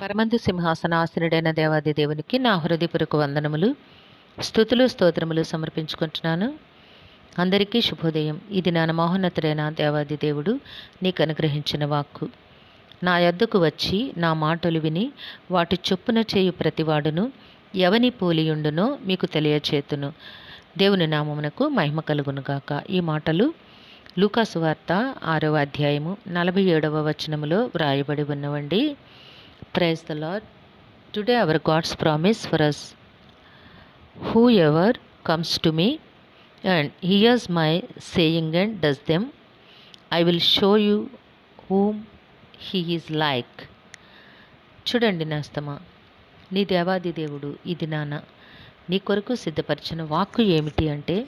పరమందు సింహాసనాసనుడైన దేవాది దేవునికి నా హృదయపూర్వక వందనములు, స్తుతులు, స్తోత్రములు సమర్పించుకుంటున్నాను. అందరికీ శుభోదయం. ఇది నా మహోన్నతుడైన దేవాది దేవుడు నీకు అనుగ్రహించిన వాక్కు. నా యొద్దకు వచ్చి నా మాటలు విని వాటి చొప్పున చేయు ప్రతివాడును ఎవని పోలియుండునో మీకు తెలియచేతును. దేవుని నామమునకు మహిమ కలుగునుగాక. ఈ మాటలు లూకాసు వార్త 6వ అధ్యాయము 47వ వచనములో వ్రాయబడి ఉన్నవండి. Praise the Lord. Today our God's promise for us: whoever comes to me and hears my saying and does them, I will show you whom he is like. చూడండి నేస్తమా, నీ దేవాది దేవుడు ఈ దినాన నీ కొరకు సిద్ధపరిచిన వాక్కు ఏమిటి అంటే,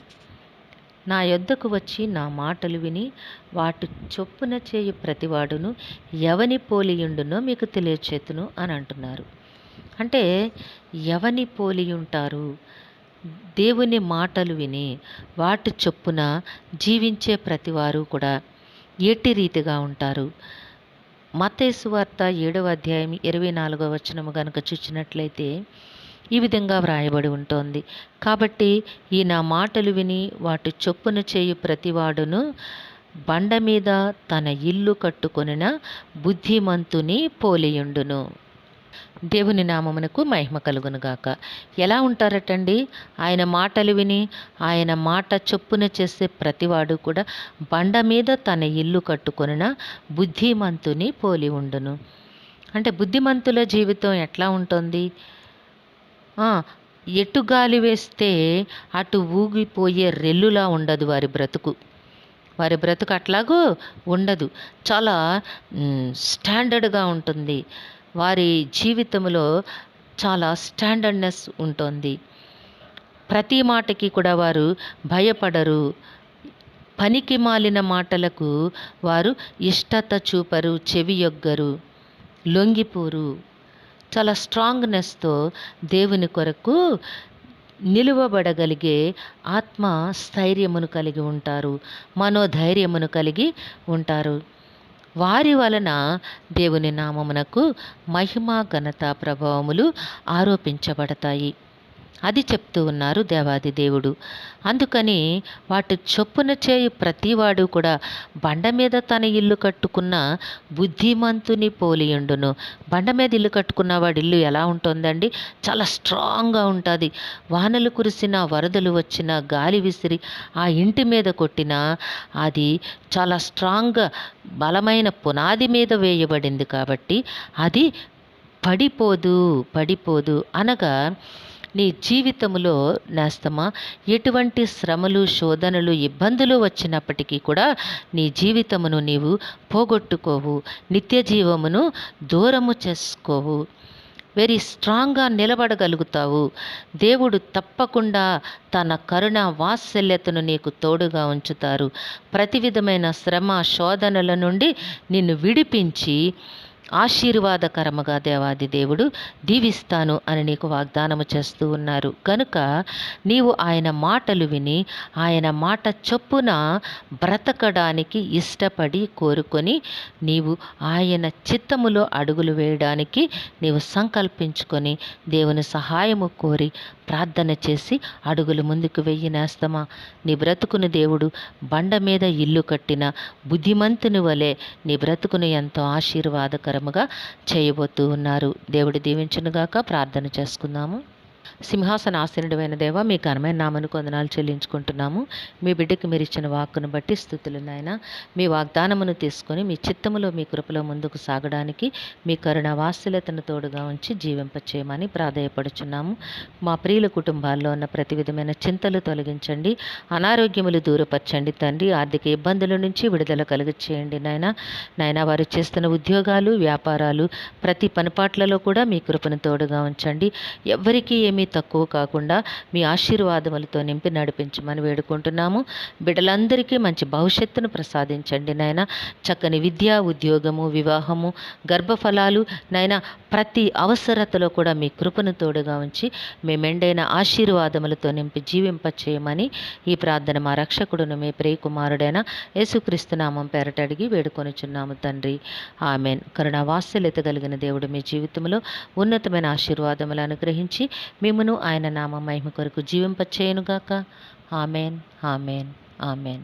నా యొద్దకు వచ్చి నా మాటలు విని వాటి చొప్పున చేయు ప్రతివాడును ఎవని పోలియుండునో మీకు తెలియచేతును అని అంటున్నారు. అంటే ఎవని పోలియుంటారు? దేవుని మాటలు విని వాటి చొప్పున జీవించే ప్రతివారు కూడా ఎట్టి రీతిగా ఉంటారు? మత్తయి సువార్త 7వ అధ్యాయం 24వ వచనము కనుక చూసినట్లయితే ఈ విధంగా వ్రాయబడి ఉంటుంది. కాబట్టి ఈ నా మాటలు విని వాటి చొప్పున చేయు ప్రతివాడును బండ మీద తన ఇల్లు కట్టుకొనిన బుద్ధిమంతుని పోలియుండును. దేవుని నామమునకు మహిమ కలుగునుగాక. ఎలా ఉంటారటండి? ఆయన మాటలు విని ఆయన మాట చొప్పున చేసే ప్రతివాడు కూడా బండ మీద తన ఇల్లు కట్టుకొనిన బుద్ధిమంతుని పోలి ఉండును. అంటే బుద్ధిమంతుల జీవితం ఎట్లా ఉంటుంది? ఎటు గాలి వేస్తే అటు ఊగిపోయే రెల్లులా ఉండదు వారి బ్రతుకు. వారి బ్రతుకు అట్లాగూ ఉండదు. చాలా స్టాండర్డ్గా ఉంటుంది. వారి జీవితంలో చాలా స్టాండర్డ్నెస్ ఉంటుంది. ప్రతి మాటకి కూడా వారు భయపడరు. పనికి మాలిన మాటలకు వారు ఇష్టత చూపరు, చెవియొగ్గరు, లొంగిపోరు. చాలా స్ట్రాంగ్నెస్తో దేవుని కొరకు నిలువబడగలిగే ఆత్మ స్థైర్యమును కలిగి ఉంటారు, మనోధైర్యమును కలిగి ఉంటారు. వారి వలన దేవుని నామమునకు మహిమ, ఘనత, ప్రభావములు ఆరోపించబడతాయి. అది చెప్తూ ఉన్నారు దేవాది దేవుడు. అందుకని వాటి చొప్పున చేయు ప్రతివాడు కూడా బండ మీద తన ఇల్లు కట్టుకున్న బుద్ధిమంతుని పోలియుండును. బండ మీద ఇల్లు కట్టుకున్న వాడి ఇల్లు ఎలా ఉంటుందండి? చాలా స్ట్రాంగ్గా ఉంటుంది. వానలు కురిసిన, వరదలు వచ్చిన, గాలి విసిరి ఆ ఇంటి మీద కొట్టినా అది చాలా స్ట్రాంగ్గా బలమైన పునాది మీద వేయబడింది కాబట్టి అది పడిపోదు అనగా నీ జీవితంలో నేస్తమా ఎటువంటి శ్రమలు, శోధనలు, ఇబ్బందులు వచ్చినప్పటికీ కూడా నీ జీవితమును నీవు పోగొట్టుకోవు, నిత్య జీవమును దూరము చేసుకోవు, వెరీ స్ట్రాంగ్గా నిలబడగలుగుతావు. దేవుడు తప్పకుండా తన కరుణ, వాత్సల్యతను నీకు తోడుగా ఉంచుతారు. ప్రతి విధమైన శ్రమ, శోధనల నుండి నిన్ను విడిపించి ఆశీర్వాదకరముగా దేవాది దేవుడు దీవిస్తాను అని నీకు వాగ్దానము చేస్తూ ఉన్నారు. కనుక నీవు ఆయన మాటలు విని ఆయన మాట చొప్పున బ్రతకడానికి ఇష్టపడి కోరుకొని నీవు ఆయన చిత్తములో అడుగులు వేయడానికి నీవు సంకల్పించుకొని దేవుని సహాయము కోరి ప్రార్థన చేసి అడుగులు ముందుకు వెయ్యి నేస్తమా. నీ బ్రతుకును దేవుడు బండ మీద ఇల్లు కట్టిన బుద్ధిమంతుని వలె నీ బ్రతుకును ఎంతో ఆశీర్వాదకరముగా చేయబోతూ ఉన్నారు. దేవుడు దీవించునుగాక. ప్రార్థన చేసుకుందాము. సింహాసనాసనుడైన దేవ, మీ ఘనమైన నామను వందనాలు చెల్లించుకుంటున్నాము. మీ బిడ్డకి మీరు ఇచ్చిన వాక్కును బట్టి స్తుతులు నాయన. మీ వాగ్దానమును తీసుకొని మీ చిత్తములో, మీ కృపలో ముందుకు సాగడానికి మీ కరుణ, వాత్సల్యతను తోడుగా ఉంచి జీవింపచేయమని ప్రాధేయపడుచున్నాము. మా ప్రియుల కుటుంబాల్లో ఉన్న ప్రతి విధమైన చింతలు తొలగించండి, అనారోగ్యములు దూరపరచండి తండ్రి. ఆర్థిక ఇబ్బందుల నుంచి విడుదల కలుగచేయండి నాయన. వారు చేస్తున్న ఉద్యోగాలు, వ్యాపారాలు, ప్రతి పనిపాట్లలో కూడా మీ కృపను తోడుగా ఉంచండి. ఎవరికీ ఏమీ తక్కువ కాకుండా మీ ఆశీర్వాదములతో నింపి నడిపించమని వేడుకుంటున్నాము. బిడ్డలందరికీ మంచి భవిష్యత్తును ప్రసాదించండి నాయన. చక్కని విద్య, ఉద్యోగము, వివాహము, గర్భఫలాలు నాయన, ప్రతి అవసరతలో కూడా మీ కృపను తోడుగా ఉంచి మీ మెండైన ఆశీర్వాదములతో నింపి జీవింపచేయమని ఈ ప్రార్థన మా రక్షకుడును మీ ప్రియకుమారుడైన యేసుక్రీస్తు నామం పేరట అడిగి వేడుకొనుచున్నాము తండ్రి. ఆమెన్. కరుణావాత్సల్యత కలిగిన దేవుడు మీ జీవితంలో ఉన్నతమైన ఆశీర్వాదములు అనుగ్రహించి మిమ్మును ఆయన నామ మహిమ కొరకు జీవింపచేయునుగాక. Amen, amen, amen.